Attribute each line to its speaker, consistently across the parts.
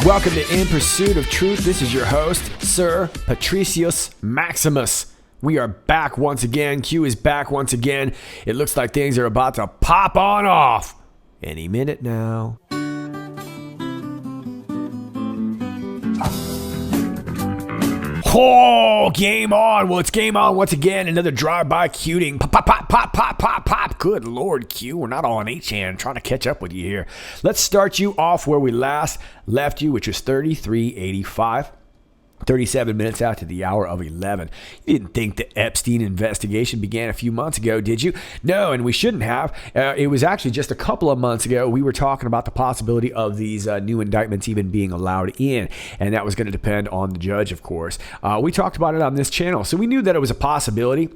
Speaker 1: Welcome to In Pursuit of Truth. This is your host, Sir Patricius Maximus. We are back once again. Q is back once again. It looks like things are about to pop on off any minute now. Oh, game on. Well, it's game on once again. Another drive-by cuting. Pop, pop, pop, pop, pop, pop, pop. Good Lord, Q. We're not all on H-hand trying to catch up with you here. Let's start you off where we last left you, which was 3385. 37 minutes after the hour of 11. You didn't think the Epstein investigation began a few months ago, did you? No, and we shouldn't have. It was actually just a couple of months ago we were talking about the possibility of these new indictments even being allowed in, and that was going to depend on the judge, of course. We talked about it on this channel, so we knew that it was a possibility.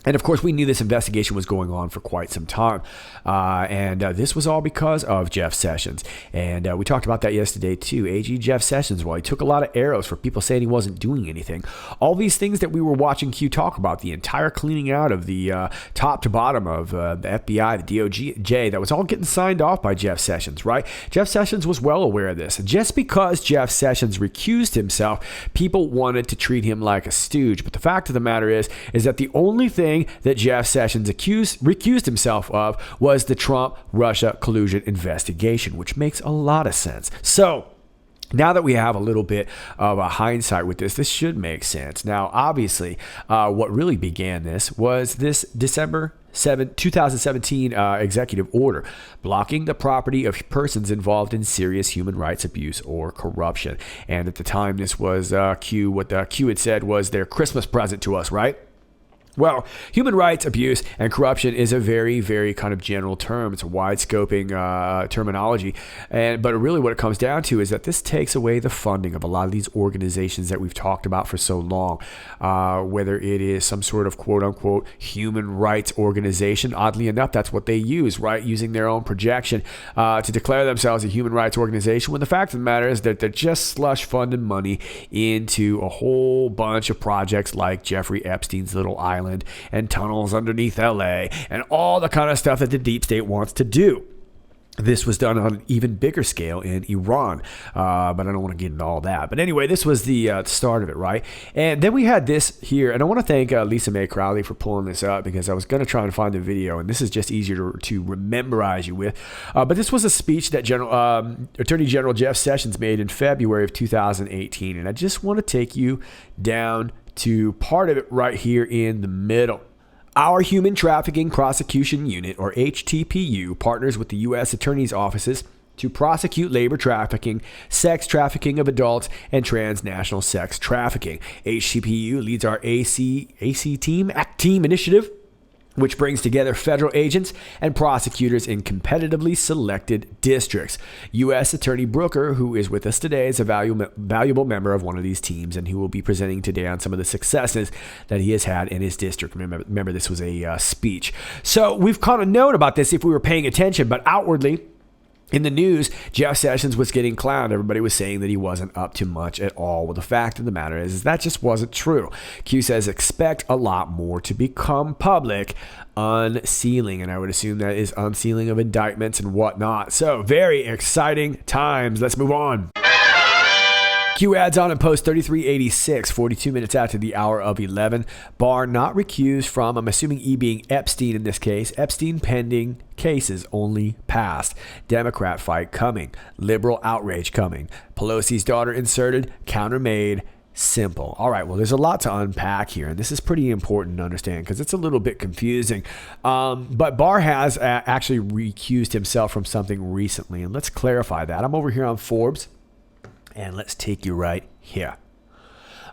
Speaker 1: And of course, we knew this investigation was going on for quite some time. And this was all because of Jeff Sessions. And we talked about that yesterday too. AG Jeff Sessions, well, he took a lot of arrows for people saying he wasn't doing anything. All these things that we were watching Q talk about, the entire cleaning out of the top to bottom of the FBI, the DOJ, that was all getting signed off by Jeff Sessions, right? Jeff Sessions was well aware of this. And just because Jeff Sessions recused himself, people wanted to treat him like a stooge. But the fact of the matter is that the only thing that Jeff Sessions recused himself of was the Trump-Russia collusion investigation, which makes a lot of sense. So now that we have a little bit of a hindsight with this should make sense. Now, obviously, what really began this was this December 2017 executive order blocking the property of persons involved in serious human rights abuse or corruption. And at the time, this was Q. What Q had said was their Christmas present to us, right? Well, human rights abuse and corruption is a very, very kind of general term. It's a wide-scoping terminology. But really what it comes down to is that this takes away the funding of a lot of these organizations that we've talked about for so long, whether it is some sort of quote-unquote human rights organization. Oddly enough, that's what they use, right? Using their own projection to declare themselves a human rights organization, when the fact of the matter is that they're just slush funding money into a whole bunch of projects like Jeffrey Epstein's little island and tunnels underneath LA and all the kind of stuff that the deep state wants to do. This was done on an even bigger scale in Iran, but I don't want to get into all that. But anyway, this was the start of it, right? And then we had this here, and I want to thank Lisa Mae Crowley for pulling this up, because I was going to try and find the video, and this is just easier to memorize you with. But this was a speech that Attorney General Jeff Sessions made in February of 2018, and I just want to take you down to part of it right here in the middle. Our Human Trafficking Prosecution Unit, or HTPU, partners with the U.S. Attorney's offices to prosecute labor trafficking, sex trafficking of adults, and transnational sex trafficking. HTPU leads our ACT team initiative, which brings together federal agents and prosecutors in competitively selected districts. U.S. Attorney Brooker, who is with us today, is a valuable member of one of these teams, and who will be presenting today on some of the successes that he has had in his district. Remember this was a speech. So we've kind of known about this if we were paying attention, but outwardly, in the news, Jeff Sessions was getting clowned. Everybody was saying that he wasn't up to much at all. Well, the fact of the matter is that just wasn't true. Q says, expect a lot more to become public. Unsealing, and I would assume that is unsealing of indictments and whatnot. So, very exciting times. Let's move on. Q adds on in post 3386, 42 minutes after the hour of 11. Barr not recused from, I'm assuming E being Epstein in this case, Epstein pending cases only passed. Democrat fight coming. Liberal outrage coming. Pelosi's daughter inserted, countermade. Simple. All right, well, there's a lot to unpack here, and this is pretty important to understand because it's a little bit confusing. But Barr has actually recused himself from something recently, and let's clarify that. I'm over here on Forbes, and let's take you right here.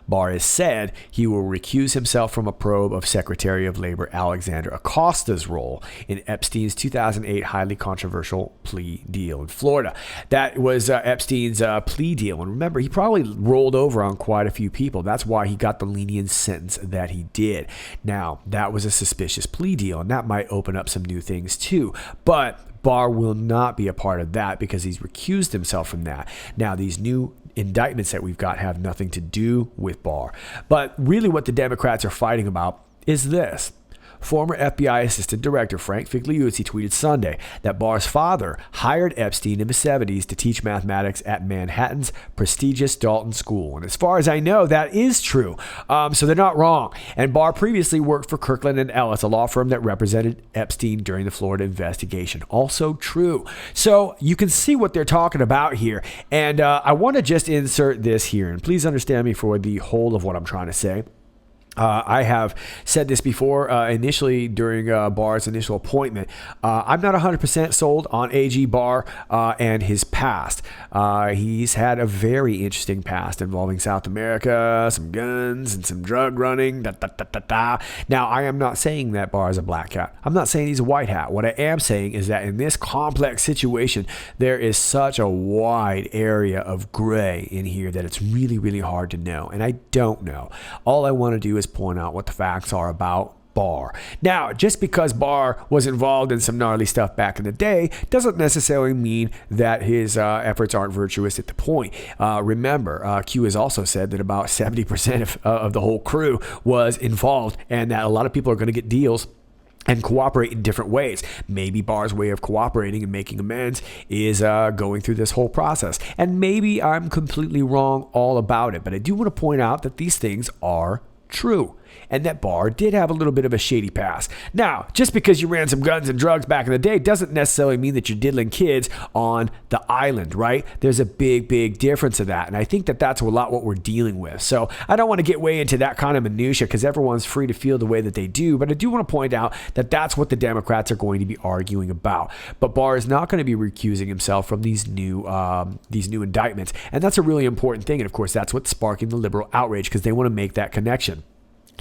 Speaker 1: Barr has said he will recuse himself from a probe of Secretary of Labor Alexander Acosta's role in Epstein's 2008 highly controversial plea deal in Florida. That was Epstein's plea deal. And remember, he probably rolled over on quite a few people. That's why he got the lenient sentence that he did. Now, that was a suspicious plea deal, and that might open up some new things too. But Barr will not be a part of that because he's recused himself from that. Now, these new indictments that we've got have nothing to do with Barr. But really what the Democrats are fighting about is this. Former FBI Assistant Director Frank Figliuzzi tweeted Sunday that Barr's father hired Epstein in the 70s to teach mathematics at Manhattan's prestigious Dalton School. And as far as I know, that is true. So they're not wrong. And Barr previously worked for Kirkland & Ellis, a law firm that represented Epstein during the Florida investigation. Also true. So you can see what they're talking about here. And I want to just insert this here. And please understand me for the whole of what I'm trying to say. I have said this before, initially during Barr's initial appointment. I'm not 100% sold on AG Barr and his past. He's had a very interesting past involving South America, some guns and some drug running. Now, I am not saying that Barr is a black hat. I'm not saying he's a white hat. What I am saying is that in this complex situation, there is such a wide area of gray in here that it's really, really hard to know. And I don't know. All I want to do is point out what the facts are about Barr. Now, just because Barr was involved in some gnarly stuff back in the day doesn't necessarily mean that his efforts aren't virtuous at the point. Remember, Q has also said that about 70% of the whole crew was involved and that a lot of people are going to get deals and cooperate in different ways. Maybe Barr's way of cooperating and making amends is going through this whole process. And maybe I'm completely wrong all about it, but I do want to point out that these things are true, and that Barr did have a little bit of a shady past. Now, just because you ran some guns and drugs back in the day doesn't necessarily mean that you're diddling kids on the island, right? There's a big, big difference of that, and I think that that's a lot what we're dealing with. So I don't want to get way into that kind of minutia because everyone's free to feel the way that they do, but I do want to point out that that's what the Democrats are going to be arguing about. But Barr is not going to be recusing himself from these new indictments, and that's a really important thing, and of course that's what's sparking the liberal outrage because they want to make that connection.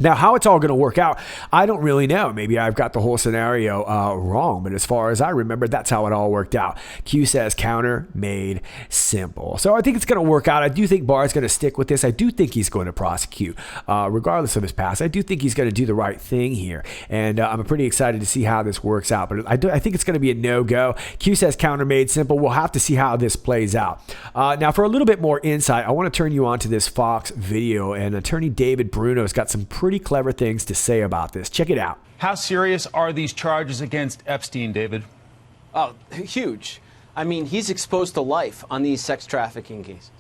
Speaker 1: Now, how it's all going to work out, I don't really know. Maybe I've got the whole scenario wrong, but as far as I remember, that's how it all worked out. Q says counter made simple. So I think it's going to work out. I do think Barr's going to stick with this. I do think he's going to prosecute, regardless of his past. I do think he's going to do the right thing here, and I'm pretty excited to see how this works out. But I think it's going to be a no-go. Q says counter made simple. We'll have to see how this plays out. Now, for a little bit more insight, I want to turn you on to this Fox video, and attorney David Bruno has got some pretty clever things to say about this. Check it out.
Speaker 2: How serious are these charges against Epstein, David?
Speaker 3: Oh, huge. I mean, he's exposed to life on these sex trafficking cases.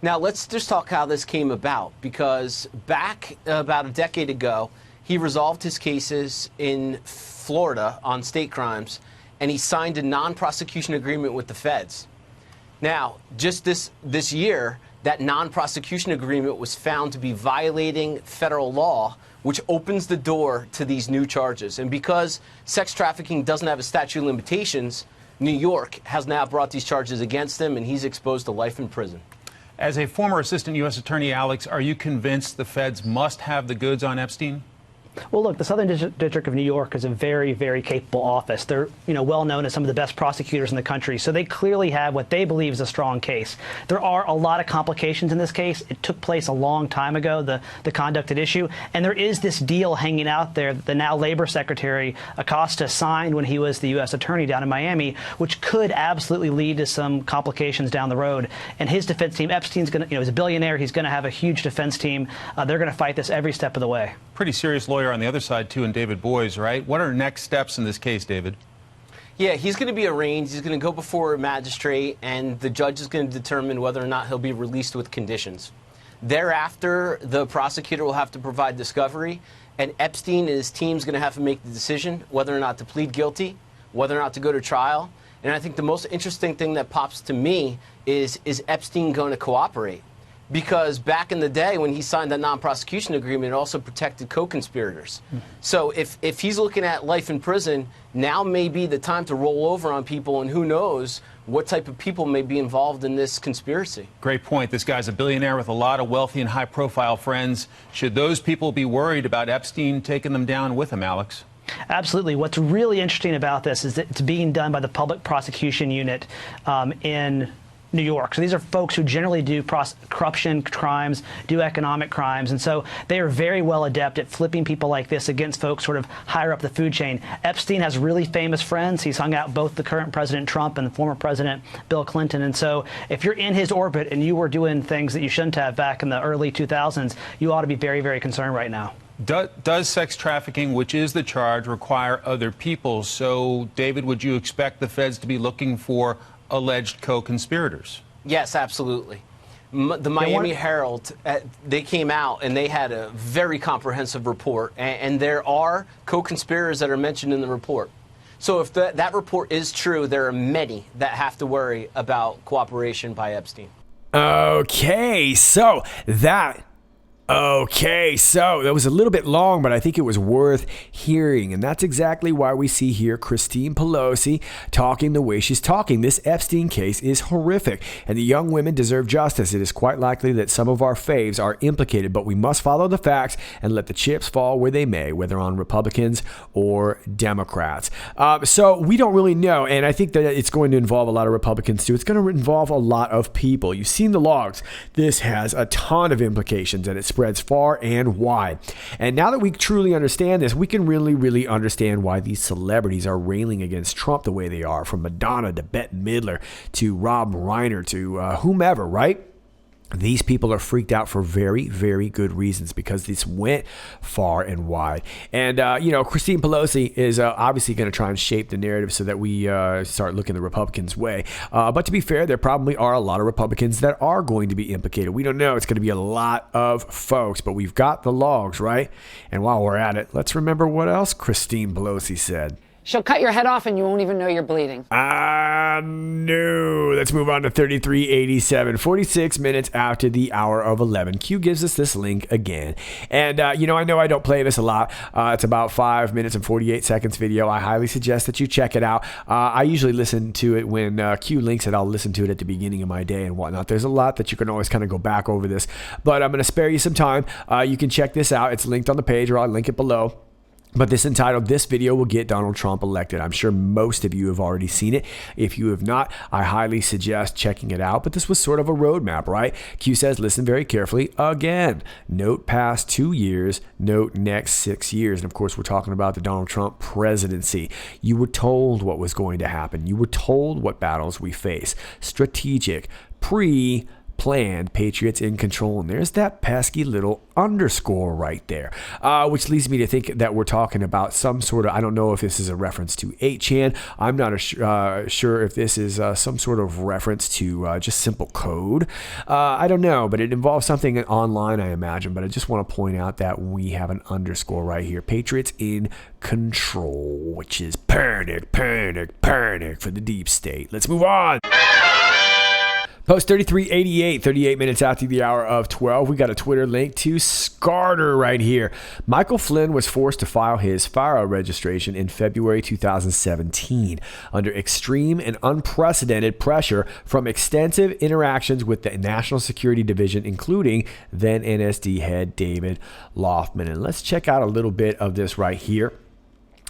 Speaker 3: Now, let's just talk how this came about, because back about a decade ago, he resolved his cases in Florida on state crimes, and he signed a non-prosecution agreement with the feds. Now, just this year, that non-prosecution agreement was found to be violating federal law, which opens the door to these new charges. And because sex trafficking doesn't have a statute of limitations, New York has now brought these charges against him, and he's exposed to life in prison.
Speaker 2: As a former assistant U.S. attorney, Alex, are you convinced the feds must have the goods on Epstein?
Speaker 4: Well, look, the Southern District of New York is a very, very capable office. They're, well known as some of the best prosecutors in the country, so they clearly have what they believe is a strong case. There are a lot of complications in this case. It took place a long time ago, the conduct at issue, and there is this deal hanging out there that the now Labor Secretary Acosta signed when he was the U.S. Attorney down in Miami, which could absolutely lead to some complications down the road. And his defense team, Epstein's going to, he's a billionaire. He's going to have a huge defense team. They're going to fight this every step of the way.
Speaker 2: Pretty serious lawyer on the other side, too, and David Boies, right? What are next steps in this case, David?
Speaker 3: Yeah, he's going to be arraigned. He's going to go before a magistrate, and the judge is going to determine whether or not he'll be released with conditions. Thereafter, the prosecutor will have to provide discovery, and Epstein and his team's going to have to make the decision whether or not to plead guilty, whether or not to go to trial. And I think the most interesting thing that pops to me is Epstein going to cooperate? Because back in the day when he signed that non-prosecution agreement, it also protected co-conspirators. So if he's looking at life in prison, now may be the time to roll over on people, and who knows what type of people may be involved in this conspiracy.
Speaker 2: Great point. This guy's a billionaire with a lot of wealthy and high-profile friends. Should those people be worried about Epstein taking them down with him, Alex?
Speaker 4: Absolutely. What's really interesting about this is that it's being done by the Public Prosecution Unit in New York. So these are folks who generally do corruption crimes, do economic crimes, and so they are very well adept at flipping people like this against folks sort of higher up the food chain. Epstein has really famous friends. He's hung out both the current President Trump and the former President Bill Clinton, and so if you're in his orbit and you were doing things that you shouldn't have back in the early 2000s, you ought to be very, very concerned right now.
Speaker 2: Does sex trafficking, which is the charge, require other people? So, David, would you expect the feds to be looking for alleged co-conspirators?
Speaker 3: Yes, absolutely. The Miami Herald, they came out and they had a very comprehensive report, and there are co-conspirators that are mentioned in the report. So if that report is true, there are many that have to worry about cooperation by Epstein.
Speaker 1: Okay, so that was a little bit long, but I think it was worth hearing. And that's exactly why we see here Christine Pelosi talking the way she's talking. This Epstein case is horrific, and the young women deserve justice. It is quite likely that some of our faves are implicated, but we must follow the facts and let the chips fall where they may, whether on Republicans or Democrats. So we don't really know, and I think that it's going to involve a lot of Republicans too. It's going to involve a lot of people. You've seen the logs. This has a ton of implications, and it spreads far and wide. And now that we truly understand this, we can really understand why these celebrities are railing against Trump the way they are, from Madonna to Bette Midler to Rob Reiner to whomever, right? These people are freaked out for very, very good reasons, because this went far and wide. And, Christine Pelosi is obviously going to try and shape the narrative so that we start looking the Republicans' way. But to be fair, there probably are a lot of Republicans that are going to be implicated. We don't know. It's going to be a lot of folks, but we've got the logs, right? And while we're at it, let's remember what else Christine Pelosi said.
Speaker 5: She'll cut your head off and you won't even know you're bleeding.
Speaker 1: No. Let's move on to 3387, 46 minutes after the hour of 11. Q gives us this link again. And, I know I don't play this a lot. It's about 5 minutes and 48 seconds video. I highly suggest that you check it out. I usually listen to it when Q links it. I'll listen to it at the beginning of my day and whatnot. There's a lot that you can always kind of go back over this. But I'm going to spare you some time. You can check this out. It's linked on the page, or I'll link it below. But this entitled, "This Video Will Get Donald Trump Elected." I'm sure most of you have already seen it. If you have not, I highly suggest checking it out. But this was sort of a roadmap, right? Q says, listen very carefully. Again, note past 2 years, note next 6 years. And of course, we're talking about the Donald Trump presidency. You were told what was going to happen. You were told what battles we face. Strategic, planned, Patriots in control. And there's that pesky little underscore right there, which leads me to think that we're talking about some sort of, I don't know if this is a reference to 8chan. I'm not sure if this is some sort of reference to just simple code. I don't know, but it involves something online, I imagine. But I just want to point out that we have an underscore right here. Patriots in control, which is panic for the deep state. Let's move on. Post 3388, 38 minutes after the hour of 12. We got a Twitter link to Scarter right here. Michael Flynn was forced to file his FARA registration in February 2017 under extreme and unprecedented pressure from extensive interactions with the National Security Division, including then NSD head David Loftman. And let's check out a little bit of this right here.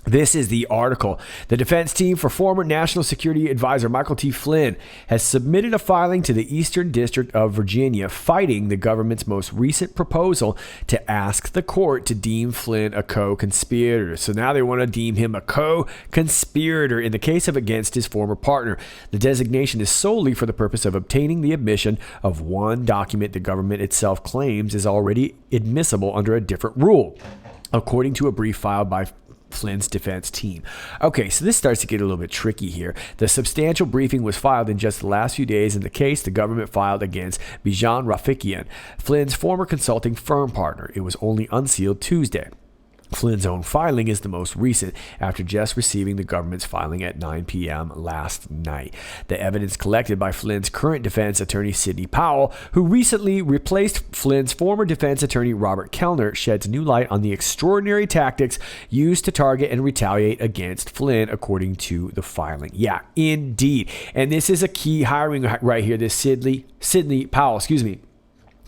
Speaker 1: This is the article. The defense team for former National Security Advisor Michael T. Flynn has submitted a filing to the Eastern District of Virginia, fighting the government's most recent proposal to ask the court to deem Flynn a co-conspirator. So now they want to deem him a co-conspirator in the case of against his former partner. The designation is solely for the purpose of obtaining the admission of one document the government itself claims is already admissible under a different rule, according to a brief filed by Flynn's defense team. Okay, so this starts to get a little bit tricky here. The substantial briefing was filed in just the last few days in the case the government filed against Bijan Rafikian, Flynn's former consulting firm partner. It was only unsealed Tuesday. Flynn's own filing is the most recent, after just receiving the government's filing at 9 p.m. last night. The evidence collected by Flynn's current defense attorney, Sidney Powell, who recently replaced Flynn's former defense attorney, Robert Kellner, sheds new light on the extraordinary tactics used to target and retaliate against Flynn, according to the filing. Yeah, indeed. And this is a key hiring right here, this Sidney Powell,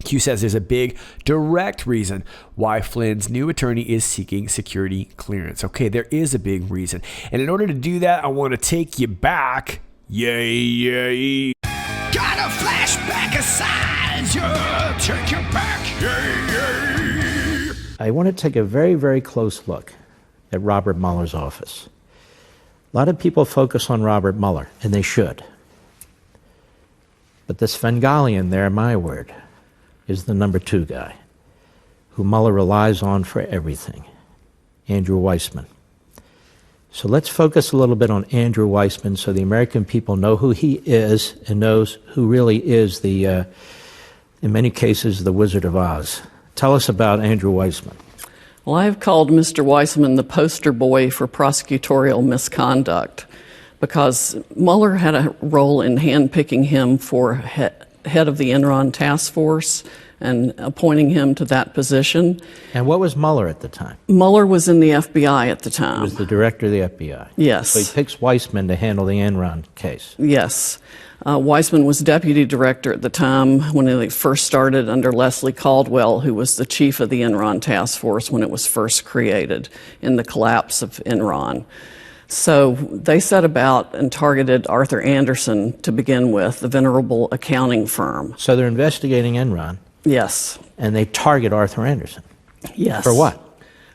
Speaker 1: Q says there's a big, direct reason why Flynn's new attorney is seeking security clearance. Okay, there is a big reason. And in order to do that, I want to take you back. Yay. Got a flashback aside, yeah, take you back. Yay.
Speaker 6: I want to take a very, very close look at Robert Mueller's office. A lot of people focus on Robert Mueller, and they should. But this Svengalian there, my word, is the number 2 guy, who Mueller relies on for everything, Andrew Weissmann. So let's focus a little bit on Andrew Weissmann so the American people know who he is and knows who really is the, in many cases, the Wizard of Oz. Tell us about Andrew Weissmann.
Speaker 7: Well, I've called Mr. Weissmann the poster boy for prosecutorial misconduct because Mueller had a role in handpicking him for head of the Enron task force and appointing him to that position.
Speaker 6: And what was Mueller at the time?
Speaker 7: Mueller was in the FBI at the time.
Speaker 6: He was the director of the FBI.
Speaker 7: Yes.
Speaker 6: So he picks Weissmann to handle the Enron case.
Speaker 7: Yes. Weissmann was deputy director at the time when they first started under Leslie Caldwell, who was the chief of the Enron task force when it was first created in the collapse of Enron. So they set about and targeted Arthur Andersen to begin with, the venerable accounting firm.
Speaker 6: So they're investigating Enron.
Speaker 7: Yes.
Speaker 6: And they target Arthur Andersen.
Speaker 7: Yes.
Speaker 6: For what?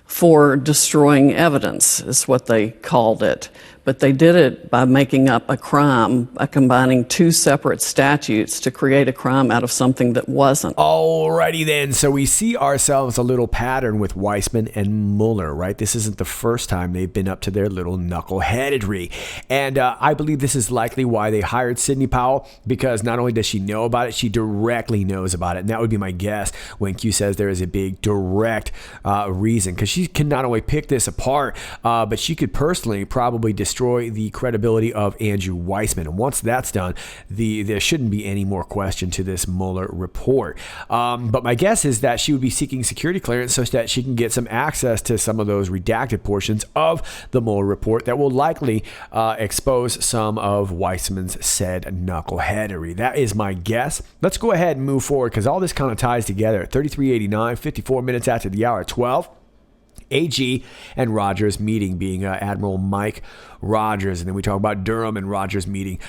Speaker 7: For destroying evidence, is what they called it. But they did it by making up a crime, by combining 2 separate statutes to create a crime out of something that wasn't.
Speaker 1: Alrighty then, so we see ourselves a little pattern with Weissmann and Mueller, right? This isn't the first time they've been up to their little knuckleheadedry. And I believe this is likely why they hired Sidney Powell, because not only does she know about it, she directly knows about it. And that would be my guess when Q says there is a big direct reason, because she can not only pick this apart, but she could personally probably destroy the credibility of Andrew Weissmann. And once that's done, there shouldn't be any more question to this Mueller report. But my guess is that she would be seeking security clearance so that she can get some access to some of those redacted portions of the Mueller report that will likely expose some of Weissmann's said knuckleheadery. That is my guess. Let's go ahead and move forward because all this kind of ties together. 33:89, 54 minutes after the hour, 12. AG and Rogers meeting being Admiral Mike Rogers. And then we talk about Durham and Rogers meeting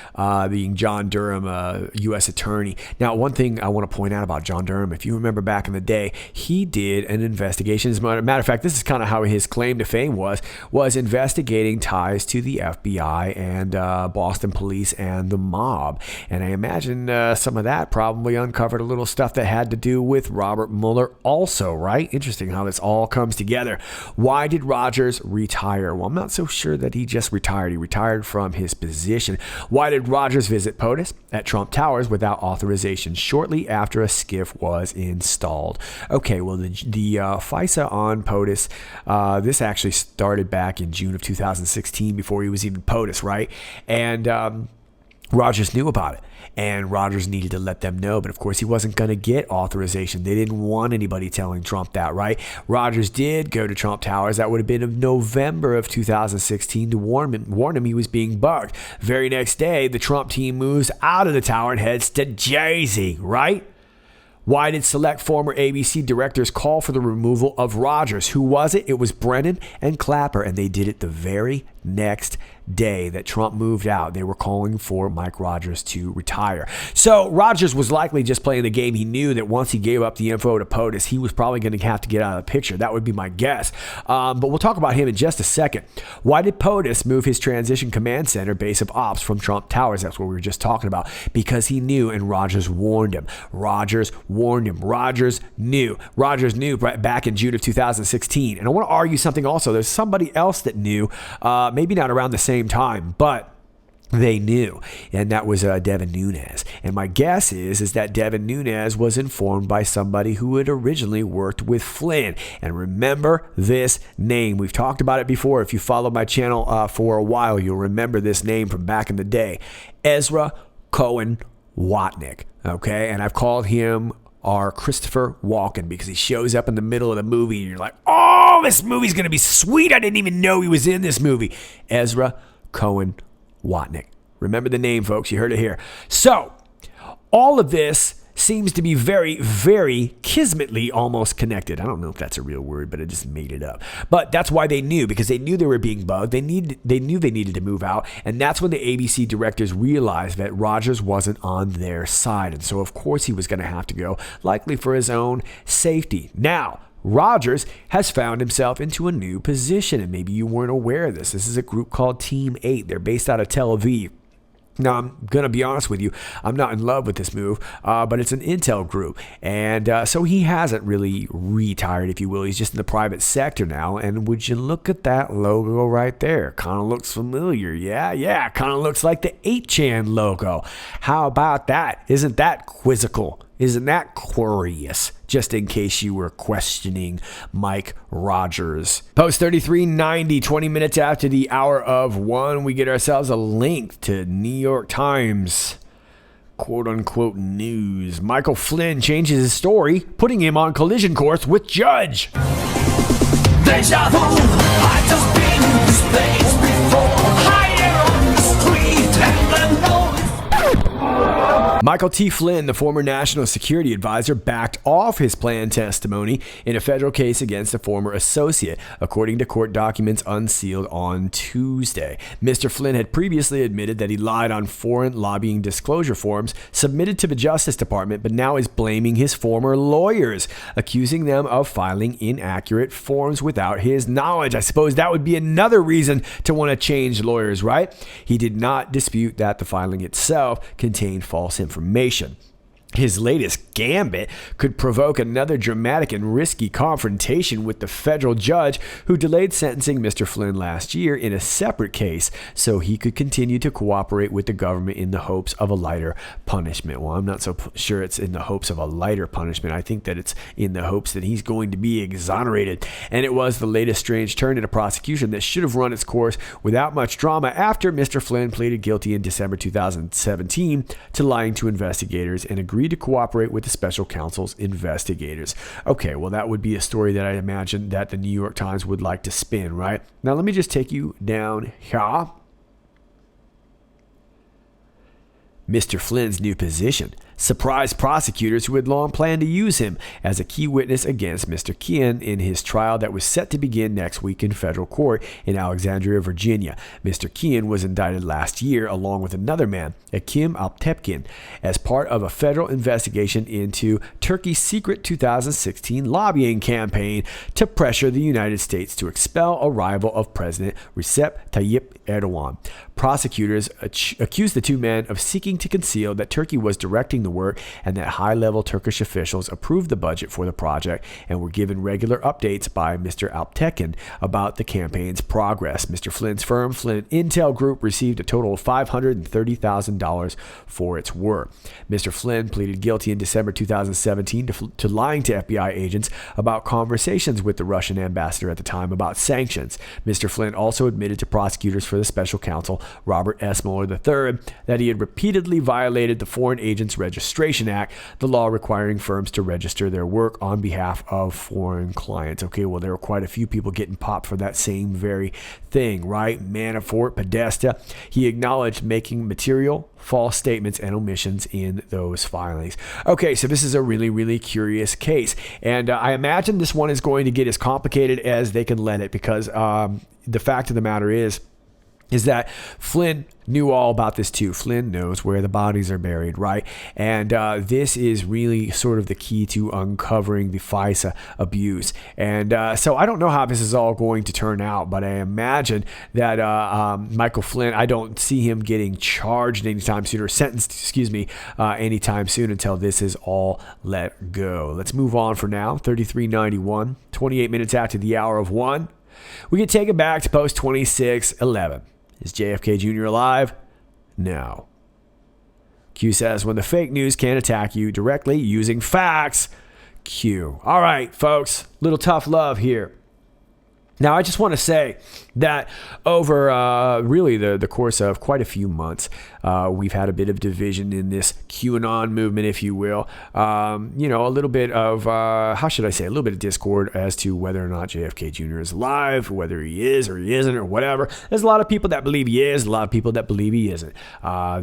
Speaker 1: being John Durham, U.S. Attorney. Now, one thing I want to point out about John Durham, if you remember back in the day, he did an investigation. As a matter of fact, this is kind of how his claim to fame was investigating ties to the FBI and Boston police and the mob. And I imagine some of that probably uncovered a little stuff that had to do with Robert Mueller also, right? Interesting how this all comes together. Why did Rogers retire? Well, I'm not so sure that he just retired. He retired from his position. Why did Rogers visit POTUS at Trump Towers without authorization shortly after a skiff was installed? Okay, well, the FISA on POTUS, this actually started back in June of 2016 before he was even POTUS, right? And Rogers knew about it. And Rogers needed to let them know. But of course, he wasn't going to get authorization. They didn't want anybody telling Trump that, right? Rogers did go to Trump Towers. That would have been in November of 2016 to warn him he was being bugged. Very next day, the Trump team moves out of the tower and heads to Jersey, right? Why did select former ABC directors call for the removal of Rogers? Who was it? It was Brennan and Clapper, and they did it the very next day that Trump moved out. They were calling for Mike Rogers to retire. So Rogers was likely just playing the game. He knew that once he gave up the info to POTUS, he was probably going to have to get out of the picture. That would be my guess. But we'll talk about him in just a second. Why did POTUS move his transition command center base of ops from Trump Towers? That's what we were just talking about. Because he knew, and Rogers warned him. Rogers warned him. Rogers knew. Rogers knew back in June of 2016. And I want to argue something also. There's somebody else that knew, maybe not around the same time, but they knew, and that was Devin Nunes. And my guess is that Devin Nunes was informed by somebody who had originally worked with Flynn. And remember this name. We've talked about it before. If you follow my channel for a while, you'll remember this name from back in the day. Ezra Cohen Watnick. Okay, and I've called him our Christopher Walken because he shows up in the middle of the movie and you're like, oh, this movie's going to be sweet. I didn't even know he was in this movie. Ezra Cohen Watnick. Remember the name, folks. You heard it here. So, all of this seems to be very, very kismetly almost connected. I don't know if that's a real word, but I just made it up. But that's why they knew, because they knew they were being bugged. They knew they needed to move out. And that's when the ABC directors realized that Rogers wasn't on their side. And so, of course, he was going to have to go, likely for his own safety. Now, Rogers has found himself into a new position, and maybe you weren't aware of this. This is a group called Team 8. They're based out of Tel Aviv. Now, I'm going to be honest with you. I'm not in love with this move, but it's an intel group. And so he hasn't really retired, if you will. He's just in the private sector now. And would you look at that logo right there? Kind of looks familiar. Yeah. Kind of looks like the 8chan logo. How about that? Isn't that quizzical? Isn't that curious? Just in case you were questioning Mike Rogers. Post 3390, 20 minutes after the hour of 1, we get ourselves a link to New York Times quote-unquote news. Michael Flynn changes his story, putting him on collision course with Judge.
Speaker 8: Deja vu, I just been in this place before. Higher on the street and the noise.
Speaker 1: Michael T. Flynn, the former national security advisor, backed off his planned testimony in a federal case against a former associate, according to court documents unsealed on Tuesday. Mr. Flynn had previously admitted that he lied on foreign lobbying disclosure forms submitted to the Justice Department, but now is blaming his former lawyers, accusing them of filing inaccurate forms without his knowledge. I suppose that would be another reason to want to change lawyers, right? He did not dispute that the filing itself contained false information. His latest gambit could provoke another dramatic and risky confrontation with the federal judge who delayed sentencing Mr. Flynn last year in a separate case so he could continue to cooperate with the government in the hopes of a lighter punishment. Well, I'm not so sure it's in the hopes of a lighter punishment. I think that it's in the hopes that he's going to be exonerated. And it was the latest strange turn in a prosecution that should have run its course without much drama after Mr. Flynn pleaded guilty in December 2017 to lying to investigators and agreed to cooperate with the special counsel's investigators. Okay, well, that would be a story that I imagine that the New York Times would like to spin, right? Now, let me just take you down here. Mr. Flynn's new position surprised prosecutors who had long planned to use him as a key witness against Mr. Kien in his trial that was set to begin next week in federal court in Alexandria, Virginia. Mr. Kien was indicted last year along with another man, Akim Alptepkin, as part of a federal investigation into Turkey's secret 2016 lobbying campaign to pressure the United States to expel a rival of President Recep Tayyip Erdogan. Prosecutors accused the two men of seeking to conceal that Turkey was directing the work and that high-level Turkish officials approved the budget for the project and were given regular updates by Mr. Alptekin about the campaign's progress. Mr. Flynn's firm, Flynn Intel Group, received a total of $530,000 for its work. Mr. Flynn pleaded guilty in December 2017 to lying to FBI agents about conversations with the Russian ambassador at the time about sanctions. Mr. Flynn also admitted to prosecutors for the special counsel, Robert S. Mueller III, that he had repeatedly violated the Foreign Agents Registration Act, the law requiring firms to register their work on behalf of foreign clients. Okay, well, there were quite a few people getting popped for that same very thing, right? Manafort, Podesta. He acknowledged making material false statements and omissions in those filings. Okay, so this is a really, really curious case. And I imagine this one is going to get as complicated as they can let it because the fact of the matter is that Flynn knew all about this too. Flynn knows where the bodies are buried, right? And this is really sort of the key to uncovering the FISA abuse. And so I don't know how this is all going to turn out, but I imagine that Michael Flynn, I don't see him getting charged anytime soon, or sentenced, anytime soon until this is all let go. Let's move on for now. 3391, 28 minutes after the hour of 1. We can take it back to post 2611. Is JFK Jr. alive? No. Q says, when the fake news can attack you directly using facts. Q. All right, folks, little tough love here. Now, I just want to say that over really the course of quite a few months, we've had a bit of division in this QAnon movement, if you will. A little bit of, how should I say, a little bit of discord as to whether or not JFK Jr. is alive, whether he is or he isn't or whatever. There's a lot of people that believe he is, a lot of people that believe he isn't.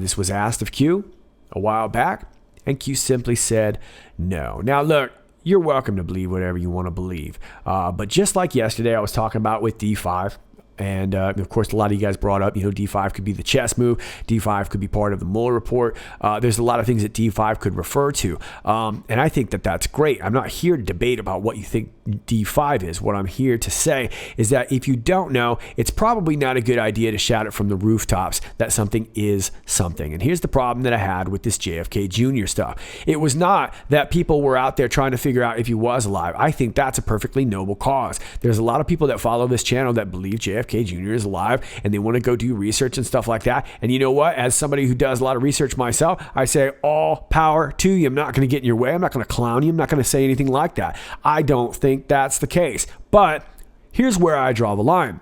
Speaker 1: This was asked of Q a while back, and Q simply said no. Now, look. You're welcome to believe whatever you want to believe. But just like yesterday, I was talking about with D5. And, of course, a lot of you guys brought up, D5 could be the chess move. D5 could be part of the Mueller report. There's a lot of things that D5 could refer to. And I think that that's great. I'm not here to debate about what you think D5 is. What I'm here to say is that if you don't know, it's probably not a good idea to shout it from the rooftops that something is something. And here's the problem that I had with this JFK Jr. stuff. It was not that people were out there trying to figure out if he was alive. I think that's a perfectly noble cause. There's a lot of people that follow this channel that believe JFK Jr. is alive and they want to go do research and stuff like that. And you know what? As somebody who does a lot of research myself, I say all power to you. I'm not going to get in your way. I'm not going to clown you. I'm not going to say anything like that. I don't think that's the case. But here's where I draw the line.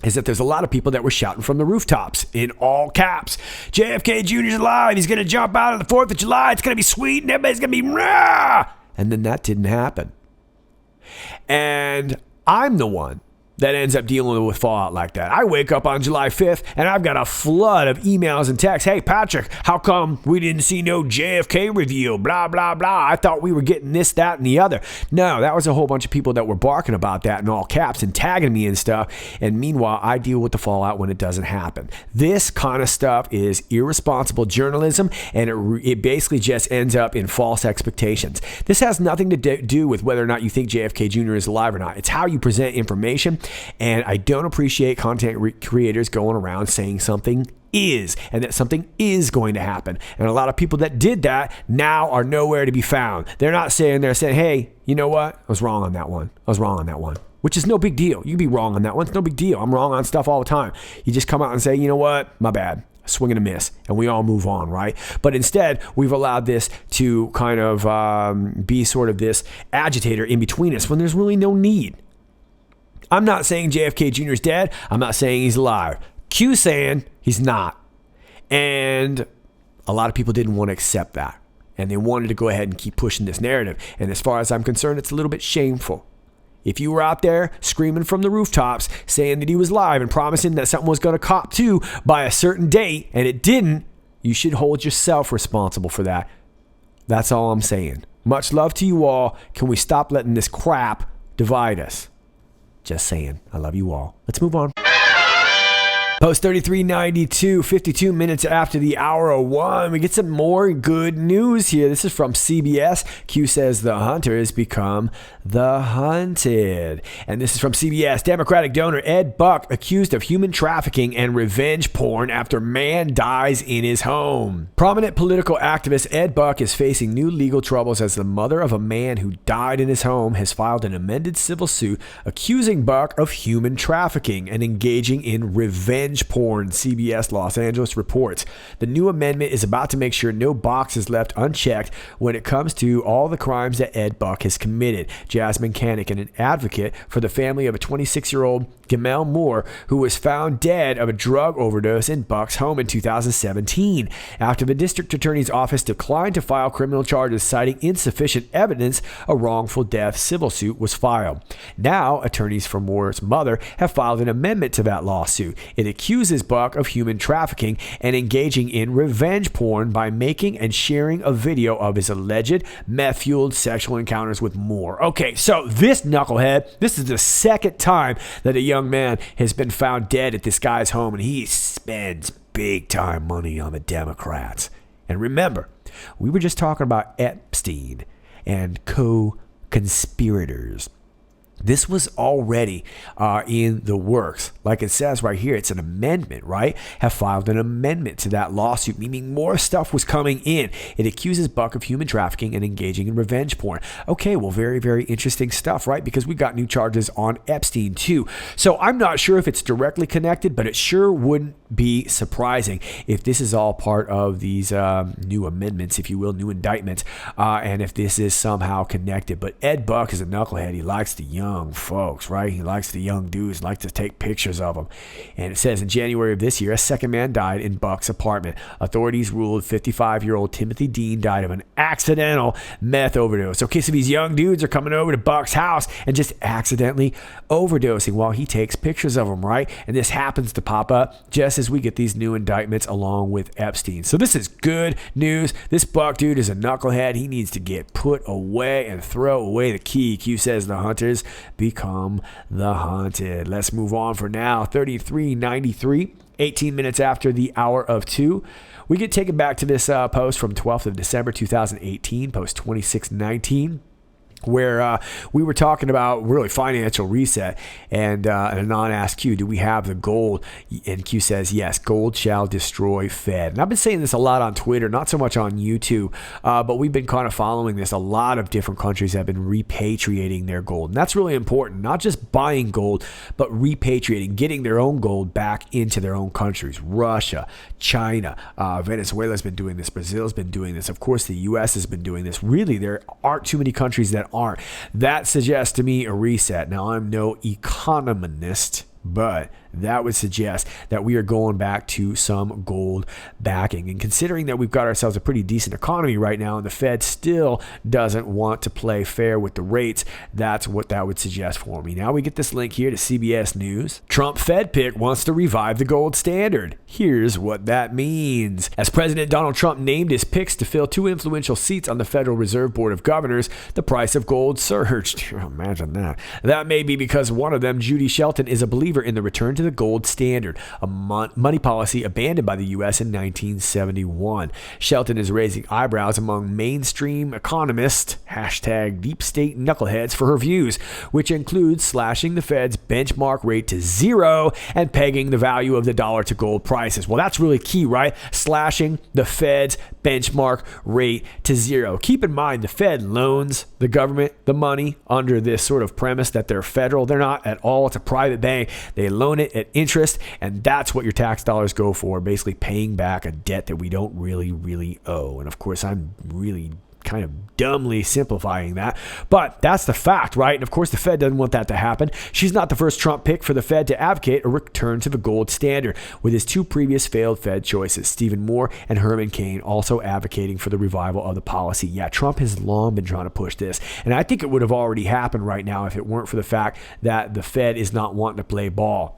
Speaker 1: Is that there's a lot of people that were shouting from the rooftops in all caps. JFK Jr. is alive. He's going to jump out on the 4th of July. It's going to be sweet and everybody's going to be rah! And then that didn't happen. And I'm the one that ends up dealing with fallout like that. I wake up on July 5th and I've got a flood of emails and texts. Hey, Patrick, how come we didn't see no JFK reveal? Blah, blah, blah. I thought we were getting this, that, and the other. No, that was a whole bunch of people that were barking about that in all caps and tagging me and stuff. And meanwhile, I deal with the fallout when it doesn't happen. This kind of stuff is irresponsible journalism, and it basically just ends up in false expectations. This has nothing to do with whether or not you think JFK Jr. is alive or not. It's how you present information. And I don't appreciate content creators going around saying something is and that something is going to happen. And a lot of people that did that now are nowhere to be found. They're not saying, hey, you know what? I was wrong on that one. Which is no big deal. You can be wrong on that one. It's no big deal. I'm wrong on stuff all the time. You just come out and say, you know what? My bad. Swing and a miss, and we all move on, right? But instead, we've allowed this to kind of be sort of this agitator in between us when there's really no need. I'm not saying JFK Jr. is dead. I'm not saying he's alive. Q saying he's not. And a lot of people didn't want to accept that. And they wanted to go ahead and keep pushing this narrative. And as far as I'm concerned, it's a little bit shameful. If you were out there screaming from the rooftops saying that he was live and promising that something was going to cop to by a certain date and it didn't, you should hold yourself responsible for that. That's all I'm saying. Much love to you all. Can we stop letting this crap divide us? Just saying. I love you all. Let's move on. Post 3392, 52 minutes after the hour of 1. We get some more good news here. This is from CBS. Q says the hunter has become the hunted. And this is from CBS. Democratic donor Ed Buck accused of human trafficking and revenge porn after man dies in his home. Prominent political activist Ed Buck is facing new legal troubles as the mother of a man who died in his home has filed an amended civil suit accusing Buck of human trafficking and engaging in revenge porn, CBS Los Angeles reports. The new amendment is about to make sure no box is left unchecked when it comes to all the crimes that Ed Buck has committed. Jasmine Canick, an advocate for the family of a 26-year-old Gamel Moore, who was found dead of a drug overdose in Buck's home in 2017. After the district attorney's office declined to file criminal charges citing insufficient evidence, a wrongful death civil suit was filed. Now, attorneys for Moore's mother have filed an amendment to that lawsuit. It accuses Buck of human trafficking and engaging in revenge porn by making and sharing a video of his alleged meth-fueled sexual encounters with Moore. Okay, so this knucklehead, this is the second time that a young man has been found dead at this guy's home, and he spends big time money on the Democrats. And remember, we were just talking about Epstein and co-conspirators. This was already in the works. Like it says right here, it's an amendment, right? Have filed an amendment to that lawsuit, meaning more stuff was coming in. It accuses Buck of human trafficking and engaging in revenge porn. Okay, well, very, very interesting stuff, right? Because we got new charges on Epstein too. So I'm not sure if it's directly connected, but it sure wouldn't be surprising if this is all part of these new amendments, if you will, new indictments, and if this is somehow connected. But Ed Buck is a knucklehead. He likes the young folks, right? He likes the young dudes, likes to take pictures of them. And it says in January of this year, a second man died in Buck's apartment. Authorities ruled 55-year-old Timothy Dean died of an accidental meth overdose. Okay, so these young dudes are coming over to Buck's house and just accidentally overdosing while he takes pictures of them, right? And this happens to pop up just as we get these new indictments along with Epstein. So this is good news. This Buck dude is a knucklehead. He needs to get put away and throw away the key. Q says the hunters become the hunted. Let's move on for now. 33:93, 18 minutes after the hour of 2. We get taken back to this post from 12th of December 2018, post 2619. Where we were talking about really financial reset, and Anon asked Q, do we have the gold? And Q says, yes, gold shall destroy Fed. And I've been saying this a lot on Twitter, not so much on YouTube, but we've been kind of following this. A lot of different countries have been repatriating their gold. And that's really important, not just buying gold, but repatriating, getting their own gold back into their own countries. Russia, China, Venezuela's been doing this. Brazil's been doing this. Of course, the U.S. has been doing this. Really, there aren't too many countries that aren't. That suggests to me a reset. Now, I'm no economist, but that would suggest that we are going back to some gold backing. And considering that we've got ourselves a pretty decent economy right now and the Fed still doesn't want to play fair with the rates, that's what that would suggest for me. Now we get this link here to CBS News. Trump Fed pick wants to revive the gold standard. Here's what that means. As President Donald Trump named his picks to fill 2 influential seats on the Federal Reserve Board of Governors, the price of gold surged. Imagine that. That may be because one of them, Judy Shelton, is a believer in the return to the gold standard, a money policy abandoned by the U.S. in 1971. Shelton is raising eyebrows among mainstream economists, hashtag deep state knuckleheads, for her views, which includes slashing the Fed's benchmark rate to 0 and pegging the value of the dollar to gold prices. Well, that's really key, right? Slashing the Fed's benchmark rate to 0. Keep in mind, the Fed loans the government the money under this sort of premise that they're federal. They're not at all. It's a private bank. They loan it at interest, and that's what your tax dollars go for, basically paying back a debt that we don't really owe. And of course, I'm really kind of dumbly simplifying that, but that's the fact, right? And of course, the Fed doesn't want that to happen. She's not the first Trump pick for the Fed to advocate a return to the gold standard, with his 2 previous failed Fed choices, Stephen Moore and Herman Cain, also advocating for the revival of the policy. Yeah, Trump has long been trying to push this, and I think it would have already happened right now if it weren't for the fact that the Fed is not wanting to play ball.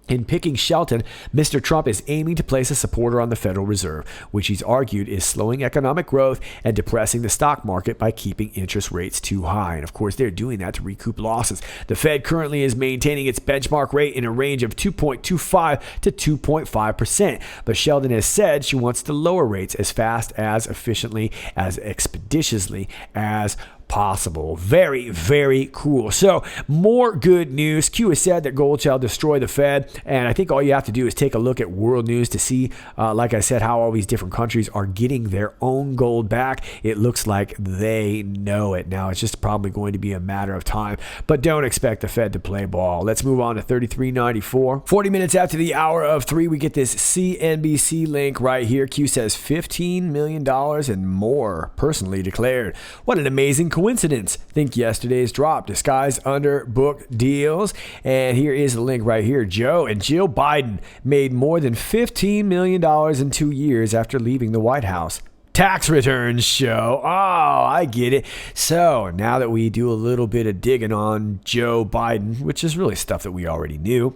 Speaker 1: In picking Shelton, Mr. Trump is aiming to place a supporter on the Federal Reserve, which he's argued is slowing economic growth and depressing the stock market by keeping interest rates too high. And of course, they're doing that to recoup losses. The Fed currently is maintaining its benchmark rate in a range of 2.25 to 2.5%. But Shelton has said she wants to lower rates as fast, as efficiently, as expeditiously as possible. Very, very cool. So more good news. Q has said that gold shall destroy the Fed. And I think all you have to do is take a look at world news to see, like I said, how all these different countries are getting their own gold back. It looks like they know it. Now, it's just probably going to be a matter of time, but don't expect the Fed to play ball. Let's move on to 3394. 40 minutes after the hour of 3, we get this CNBC link right here. Q says $15 million and more personally declared. What an amazing coincidence. Think yesterday's drop disguised under book deals. And here is the link right here. Joe and Jill Biden made more than $15 million in 2 years after leaving the White House. Tax returns show. Oh, I get it. So now that we do a little bit of digging on Joe Biden, which is really stuff that we already knew,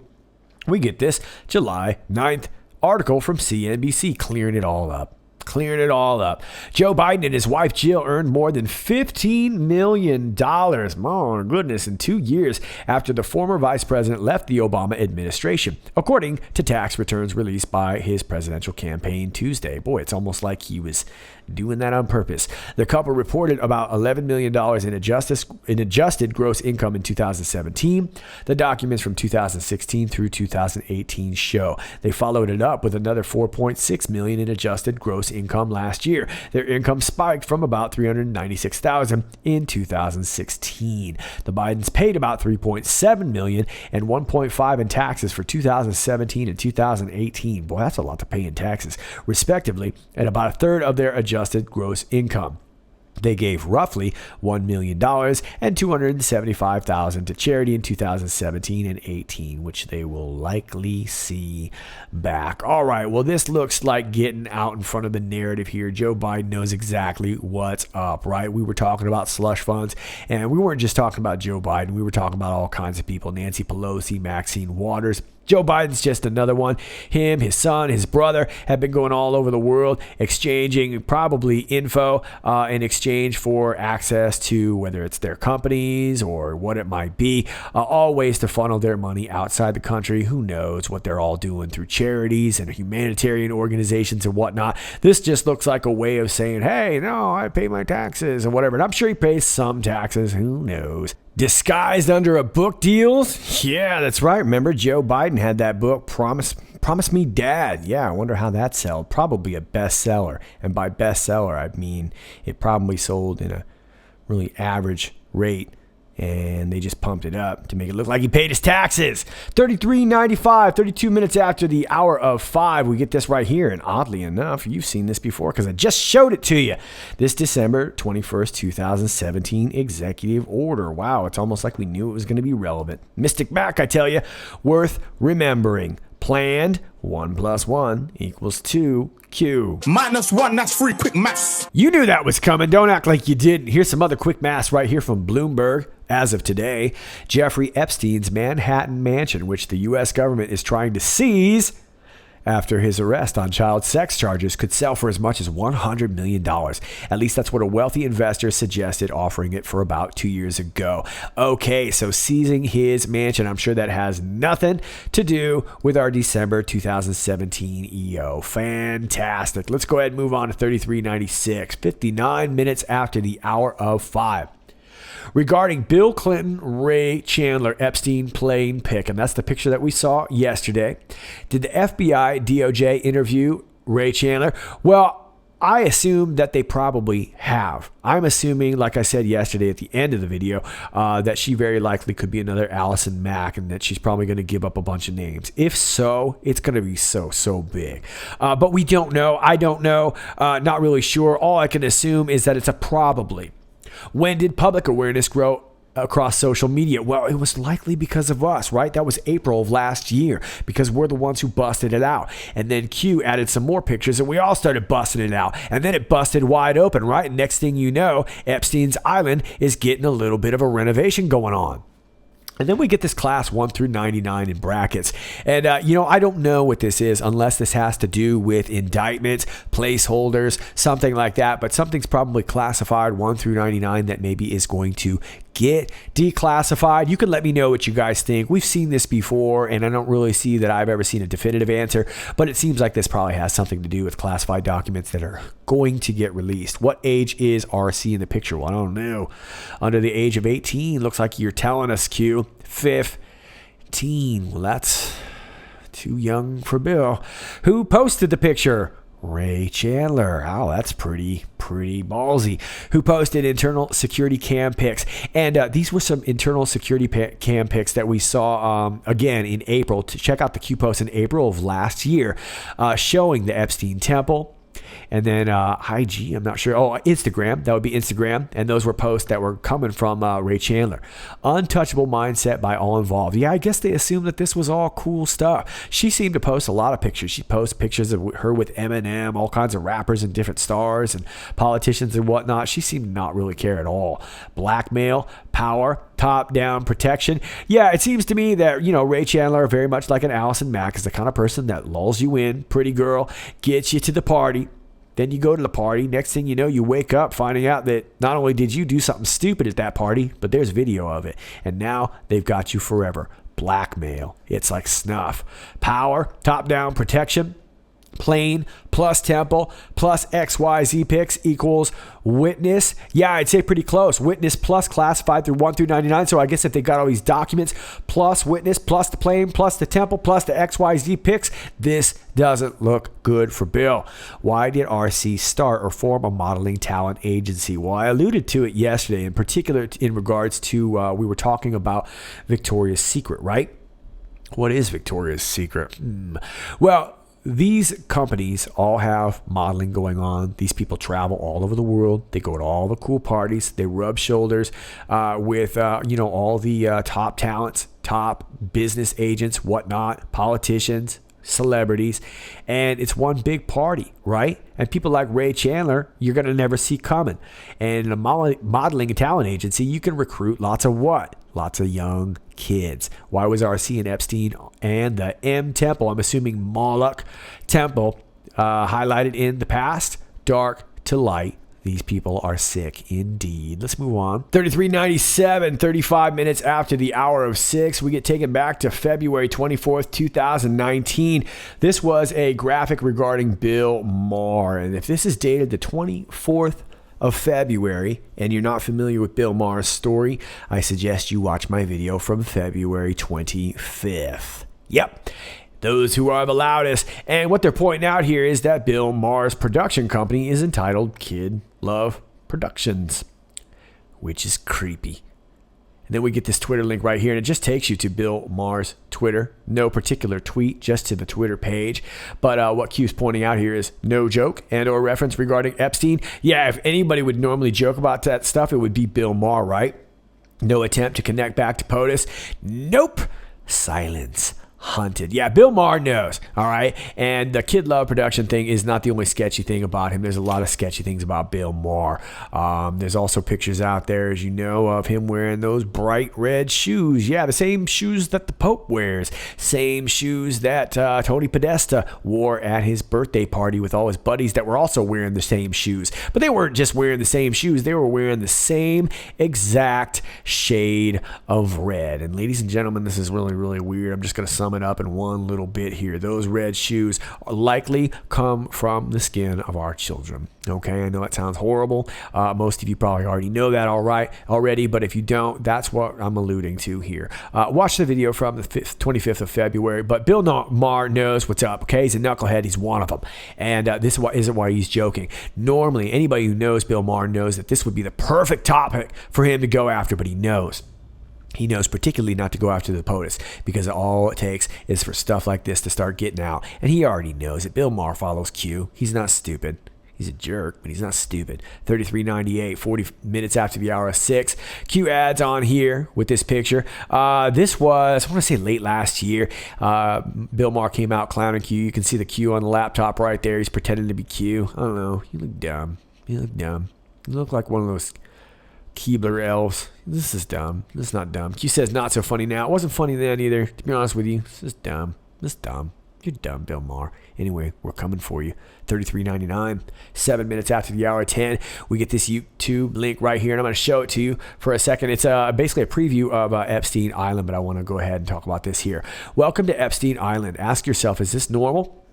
Speaker 1: we get this July 9th article from CNBC clearing it all up. clearing it all up. Joe Biden and his wife Jill earned more than $15 million, my goodness, in 2 years after the former vice president left the Obama administration, according to tax returns released by his presidential campaign Tuesday. Boy, it's almost like he was doing that on purpose. The couple reported about $11 million in adjusted gross income in 2017. The documents from 2016 through 2018 show. They followed it up with another $4.6 million in adjusted gross income last year. Their income spiked from about $396,000 in 2016. The Bidens paid about $3.7 million and $1.5 in taxes for 2017 and 2018. Boy, that's a lot to pay in taxes, respectively, and about a third of their adjusted gross income. They gave roughly $1 million and $275,000 to charity in 2017 and 18, which they will likely see back. All right, well, this looks like getting out in front of the narrative here. Joe Biden knows exactly what's up, right? We were talking about slush funds, and we weren't just talking about Joe Biden. We were talking about all kinds of people: Nancy Pelosi, Maxine Waters. Joe Biden's just another one. Him, his son, his brother have been going all over the world exchanging probably info in exchange for access to whether it's their companies or what it might be, all ways to funnel their money outside the country. Who knows what they're all doing through charities and humanitarian organizations and whatnot. This just looks like a way of saying, hey, no, I pay my taxes and whatever. And I'm sure he pays some taxes. Who knows? Disguised under a book deals? Yeah, that's right. Remember, Joe Biden had that book, Promise Me Dad. Yeah, I wonder how that sold. Probably a bestseller. And by bestseller, I mean it probably sold in a really average rate, and they just pumped it up to make it look like he paid his taxes. $33.95, 32 minutes after the hour of 5. We get this right here, and oddly enough, you've seen this before because I just showed it to you. This December 21st, 2017 executive order. Wow, it's almost like we knew it was going to be relevant. Mystic Mac, I tell you, worth remembering. Planned 1 + 1 = 2. Q.
Speaker 8: -1, that's free quick maths.
Speaker 1: You knew that was coming. Don't act like you didn't. Here's some other quick maths right here from Bloomberg. As of today, Jeffrey Epstein's Manhattan mansion, which the U.S. government is trying to seize after his arrest on child sex charges, could sell for as much as $100 million. At least that's what a wealthy investor suggested, offering it for about 2 years ago. Okay, so seizing his mansion, I'm sure that has nothing to do with our December 2017 EO. Fantastic. Let's go ahead and move on to 3396, 59 minutes after the hour of 5. Regarding Bill Clinton, Ray Chandler, Epstein plane pic, and that's the picture that we saw yesterday. Did the FBI, DOJ interview Ray Chandler? Well, I assume that they probably have. I'm assuming, like I said yesterday at the end of the video, that she very likely could be another Allison Mack, and that she's probably going to give up a bunch of names. If so, it's going to be so big. But we don't know. I don't know. Not really sure. All I can assume is that it's a probably. When did public awareness grow across social media? Well, it was likely because of us, right? That was April of last year, because we're the ones who busted it out. And then Q added some more pictures, and we all started busting it out. And then it busted wide open, right? And next thing you know, Epstein's Island is getting a little bit of a renovation going on. And then we get this class 1 through 99 in brackets. And, I don't know what this is unless this has to do with indictments, placeholders, something like that. But something's probably classified 1 through 99 that maybe is going to get declassified. You can let me know what you guys think. We've seen this before, and I don't really see that I've ever seen a definitive answer, but it seems like this probably has something to do with classified documents that are going to get released. What age is RC in the picture? Well, I don't know. Under the age of 18, looks like you're telling us, Q. 15. Well, that's too young for Bill. Who posted the picture? Ray Chandler. Oh, that's pretty ballsy. Who posted internal security cam pics. And these were some internal security cam pics that we saw again in April. To check out the Q post in April of last year, showing the Epstein Temple. And then IG, I'm not sure. Oh, Instagram. That would be Instagram. And those were posts that were coming from Ray Chandler. Untouchable mindset by all involved. Yeah, I guess they assumed that this was all cool stuff. She seemed to post a lot of pictures. She posts pictures of her with Eminem, all kinds of rappers and different stars and politicians and whatnot. She seemed to not really care at all. Blackmail, power, top-down protection. Yeah, it seems to me that, Ray Chandler, very much like an Allison Mack, is the kind of person that lulls you in, pretty girl, gets you to the party, Then you go to the party. Next thing you know, you wake up finding out that not only did you do something stupid at that party, but there's video of it. And now they've got you forever. Blackmail. It's like snuff. Power, top-down protection, plane plus temple plus XYZ pics equals witness. Yeah, I'd say pretty close. Witness plus classified through 1 through 99. So I guess if they got all these documents plus witness plus the plane plus the temple plus the XYZ pics, this doesn't look good for Bill. Why did RC start or form a modeling talent agency? Well, I alluded to it yesterday, in particular in regards to we were talking about Victoria's Secret, right? What is Victoria's Secret? Well, these companies all have modeling going on. These people travel all over the world. They go to all the cool parties. They rub shoulders with all the top talents, top business agents, whatnot, politicians, celebrities, and it's one big party, right? And people like Ray Chandler, you're going to never see coming. And in a modeling and talent agency, you can recruit lots of what? Lots of young kids. Why was RC and Epstein and the M Temple, I'm assuming Moloch Temple, highlighted in the past? Dark to light. These people are sick indeed. Let's move on. 3397, 35 minutes after the hour of 6, we get taken back to February 24th, 2019. This was a graphic regarding Bill Maher. And if this is dated the 24th of February and you're not familiar with Bill Maher's story, I suggest you watch my video from February 25th. Yep. Those who are the loudest. And what they're pointing out here is that Bill Maher's production company is entitled Kid Love Productions, which is creepy. And then we get this Twitter link right here, and it just takes you to Bill Maher's Twitter. No particular tweet, just to the Twitter page. But what Q's pointing out here is no joke and or reference regarding Epstein. Yeah, if anybody would normally joke about that stuff, it would be Bill Maher, right? No attempt to connect back to POTUS. Nope. Silence. Hunted. Yeah, Bill Maher knows, all right? And the Kid Love production thing is not the only sketchy thing about him. There's a lot of sketchy things about Bill Maher. There's also pictures out there, as you know, of him wearing those bright red shoes. Yeah, the same shoes that the Pope wears. Same shoes that Tony Podesta wore at his birthday party with all his buddies that were also wearing the same shoes. But they weren't just wearing the same shoes. They were wearing the same exact shade of red. And ladies and gentlemen, this is really, really weird. I'm just going to sum it up in one little bit here. Those red shoes likely come from the skin of our children. Okay, I know that sounds horrible. Most of you probably already know that already, but if you don't, that's what I'm alluding to here. Watch the video from the 25th of February, but Bill Maher knows what's up, okay? He's a knucklehead. He's one of them, and this isn't why he's joking. Normally, anybody who knows Bill Maher knows that this would be the perfect topic for him to go after, but he knows. He knows particularly not to go after the POTUS because all it takes is for stuff like this to start getting out. And he already knows it. Bill Maher follows Q. He's not stupid. He's a jerk, but he's not stupid. 3398, 40 minutes after the hour of 6. Q adds on here with this picture. This was, I want to say late last year. Bill Maher came out clowning Q. You can see the Q on the laptop right there. He's pretending to be Q. I don't know. You look dumb. You look like one of those Keebler elves. This is dumb. This is not dumb. Q says not so funny now. It wasn't funny then either, to be honest with you. This is dumb. This is dumb. You're dumb, Bill Maher. Anyway, we're coming for you. 33.99. 7 minutes after the hour of 10, we get this YouTube link right here, and I'm going to show it to you for a second. It's basically a preview of Epstein Island, but I want to go ahead and talk about this here. Welcome to Epstein Island. Ask yourself, is this normal?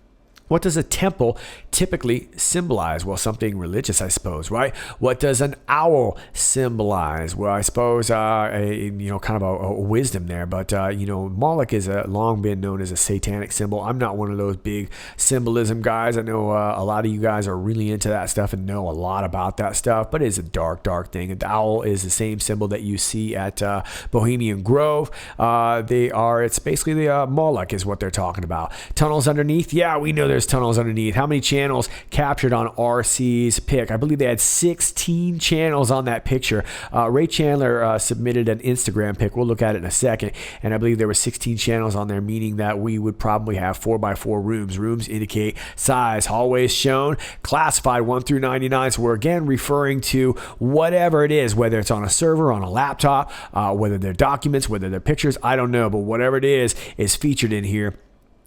Speaker 1: What does a temple typically symbolize? Well, something religious, I suppose, right? What does an owl symbolize? Well, I suppose kind of a wisdom there. But Moloch is long been known as a satanic symbol. I'm not one of those big symbolism guys. I know a lot of you guys are really into that stuff and know a lot about that stuff. But it's a dark, dark thing. And the owl is the same symbol that you see at Bohemian Grove. It's basically the Moloch is what they're talking about. Tunnels underneath. Yeah, we know there's tunnels underneath. How many channels captured on RC's pic? I believe they had 16 channels on that picture. Ray Chandler submitted an Instagram pic. We'll look at it in a second. And I believe there were 16 channels on there, meaning that we would probably have 4x4 rooms. Rooms indicate size. Hallways shown. Classified 1 through 99. So we're again referring to whatever it is, whether it's on a server, on a laptop, whether they're documents, whether they're pictures, I don't know. But whatever it is featured in here.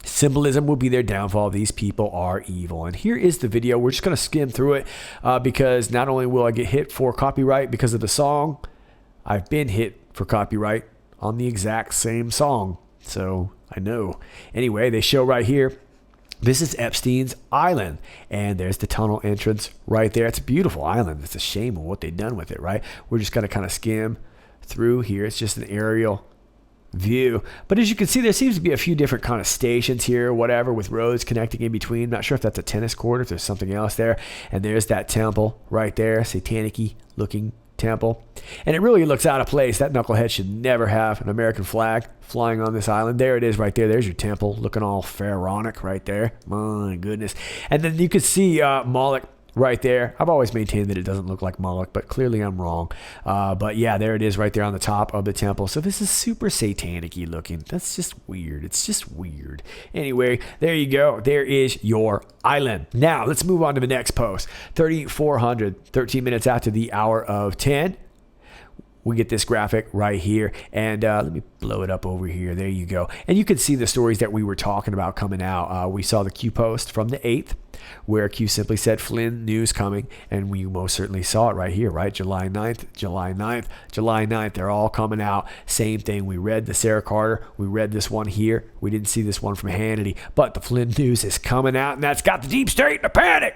Speaker 1: Symbolism will be their downfall. These people are evil. And here is the video. We're just going to skim through it because not only will I get hit for copyright because of the song, I've been hit for copyright on the exact same song. So I know. Anyway, they show right here, this is Epstein's Island, and there's the tunnel entrance right there. It's a beautiful island. It's a shame of what they've done with it, right? We're just going to kind of skim through here. It's just an aerial view. But as you can see, there seems to be a few different kind of stations here, whatever, with roads connecting in between. Not sure if that's a tennis court, if there's something else there. And there's that temple right there, satanic-y looking temple. And it really looks out of place. That knucklehead should never have an American flag flying on this island. There it is right there. There's your temple looking all pharaonic right there. My goodness. And then you can see Moloch right there. I've always maintained that it doesn't look like Moloch, but clearly I'm wrong. But yeah, there it is right there on the top of the temple. So this is super satanic-y looking. That's just weird. It's just weird. Anyway, there you go. There is your island. Now, let's move on to the next post. 3,400, 13 minutes after the hour of 10. We get this graphic right here, and let me blow it up over here. There you go. And you can see the stories that we were talking about coming out. We saw the Q post from the 8th, where Q simply said Flynn news coming, and we most certainly saw it right here, right? July 9th, July 9th, July 9th. They're all coming out. Same thing. We read the Sarah Carter. We read this one here. We didn't see this one from Hannity, but the Flynn news is coming out, and that's got the deep state in a panic.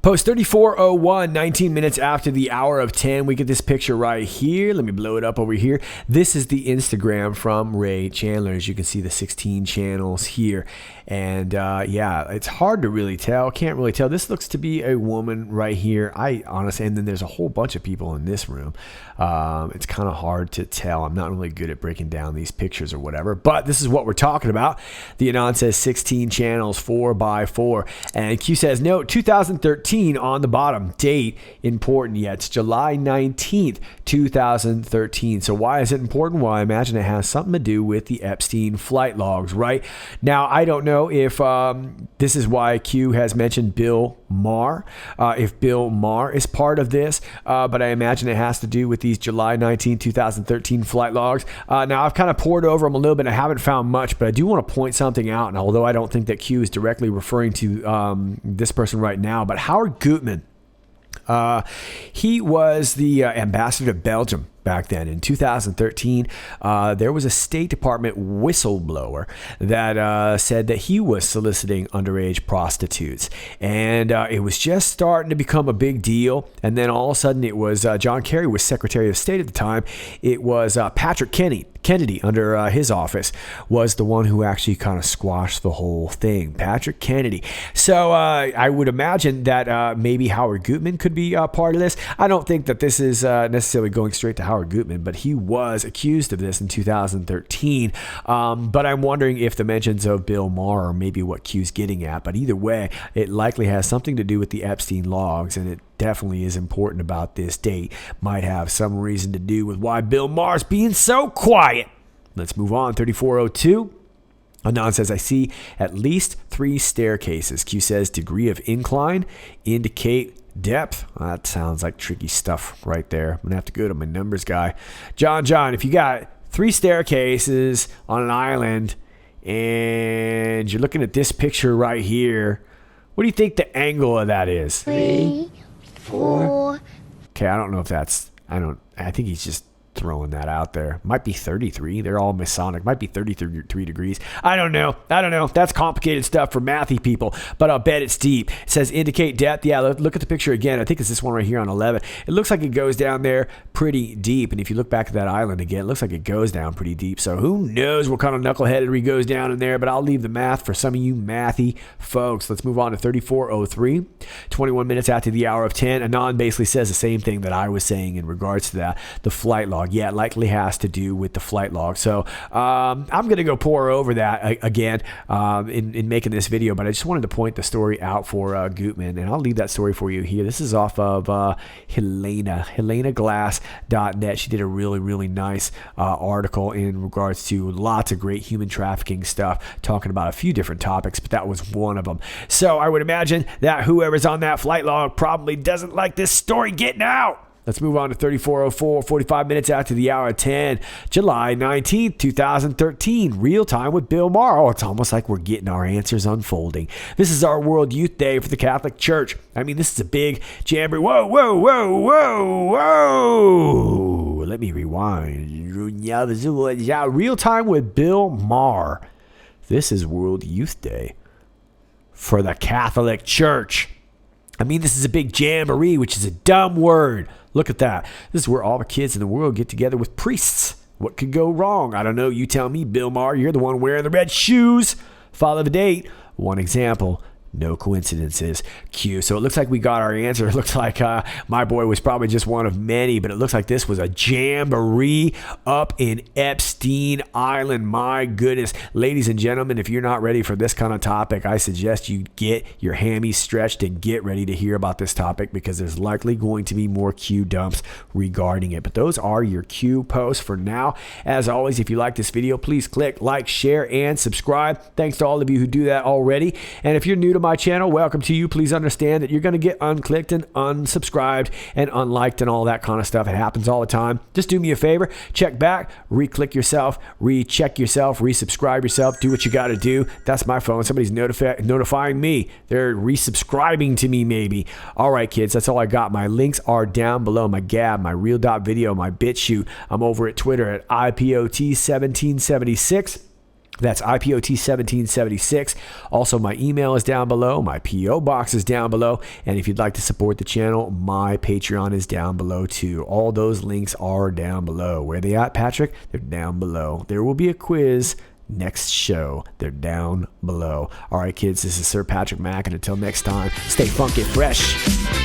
Speaker 1: Post 3401, 19 minutes after the hour of 10, we get this picture right here. Let me blow it up over here. This is the Instagram from Ray Chandler. As you can see, the 16 channels here. And yeah, it's hard to really tell. Can't really tell. This looks to be a woman right here. I honestly, and then there's a whole bunch of people in this room. It's kind of hard to tell. I'm not really good at breaking down these pictures or whatever, but this is what we're talking about. The Anon says 16 channels, 4x4. And Q says, note 2013 on the bottom. Date important. Yeah, it's July 19th, 2013. So why is it important? Well, I imagine it has something to do with the Epstein flight logs, right? Now, I don't know if this is why Q has mentioned Bill Maher, if Bill Maher is part of this, but I imagine it has to do with these July 19, 2013 flight logs. Now, I've kind of poured over them a little bit. I haven't found much, but I do want to point something out. And although I don't think that Q is directly referring to this person right now, but Howard Gutman, he was the ambassador to Belgium back then. In 2013, there was a State Department whistleblower that said that he was soliciting underage prostitutes. And it was just starting to become a big deal. And then all of a sudden, it was John Kerry was Secretary of State at the time. It was Patrick Kennedy under his office was the one who actually kind of squashed the whole thing. Patrick Kennedy. So I would imagine that maybe Howard Gutman could be part of this. I don't think that this is necessarily going straight to Howard Gutman, but he was accused of this in 2013. But I'm wondering if the mentions of Bill Maher are maybe what Q's getting at. But either way, it likely has something to do with the Epstein logs, and it definitely is important about this date. Might have some reason to do with why Bill Maher's being so quiet. Let's move on. 3402. Anon says, I see at least 3 staircases. Q says, degree of incline indicate depth. That sounds like tricky stuff right there. I'm going to have to go to my numbers guy. John, if you got 3 staircases on an island and you're looking at this picture right here, what do you think the angle of that is?
Speaker 9: 3, 4.
Speaker 1: Okay, I don't know if that's, I think he's just throwing that out there. Might be 33. They're all Masonic. Might be 33 degrees. I don't know. That's complicated stuff for mathy people, but I'll bet it's deep. It says indicate depth. Yeah, look at the picture again. I think it's this one right here on 11. It looks like it goes down there pretty deep, and if you look back at that island again, it looks like it goes down pretty deep. So who knows what kind of knuckleheadery goes down in there, but I'll leave the math for some of you mathy folks. Let's move on to 3403. 21 minutes after the hour of 10. Anon basically says the same thing that I was saying in regards to that. The flight log. Yeah, it likely has to do with the flight log. So I'm going to go pour over that again in making this video, but I just wanted to point the story out for Gutman, and I'll leave that story for you here. This is off of HelenaGass.net. She did a really, really nice article in regards to lots of great human trafficking stuff, talking about a few different topics, but that was one of them. So I would imagine that whoever's on that flight log probably doesn't like this story getting out. Let's move on to 3404, 45 minutes after the hour of 10, July 19th, 2013. Real time with Bill Maher. Oh, it's almost like we're getting our answers unfolding. This is our World Youth Day for the Catholic Church. I mean, this is a big jamboree. Whoa, whoa, whoa, whoa, whoa. Let me rewind. Real time with Bill Maher. This is World Youth Day for the Catholic Church. I mean, this is a big jamboree, which is a dumb word. Look at that. This is where all the kids in the world get together with priests. What could go wrong? I don't know. You tell me, Bill Maher. You're the one wearing the red shoes. Follow the date. One example. No coincidences. Q. So it looks like we got our answer. It looks like my boy was probably just one of many, but it looks like this was a jamboree up in Epstein Island. My goodness. Ladies and gentlemen, if you're not ready for this kind of topic, I suggest you get your hammies stretched and get ready to hear about this topic, because there's likely going to be more Q dumps regarding it. But those are your Q posts for now. As always, if you like this video, please click like, share, and subscribe. Thanks to all of you who do that already. And if you're new to my channel, welcome to you. Please understand that you're going to get unclicked and unsubscribed and unliked and all that kind of stuff. It happens all the time. Just do me a favor, check back, re-click yourself, recheck yourself, resubscribe yourself, do what you got to do. That's my phone. Somebody's notifying me. They're resubscribing to me maybe. All right, kids, that's all I got. My links are down below. My Gab, my Real.video, my BitChute. I'm over at Twitter at IPOT1776. That's IPOT1776. Also, my email is down below. My P.O. box is down below. And if you'd like to support the channel, my Patreon is down below too. All those links are down below. Where are they at, Patrick? They're down below. There will be a quiz next show. They're down below. All right, kids, this is Sir Patrick Mack. And until next time, stay funky fresh.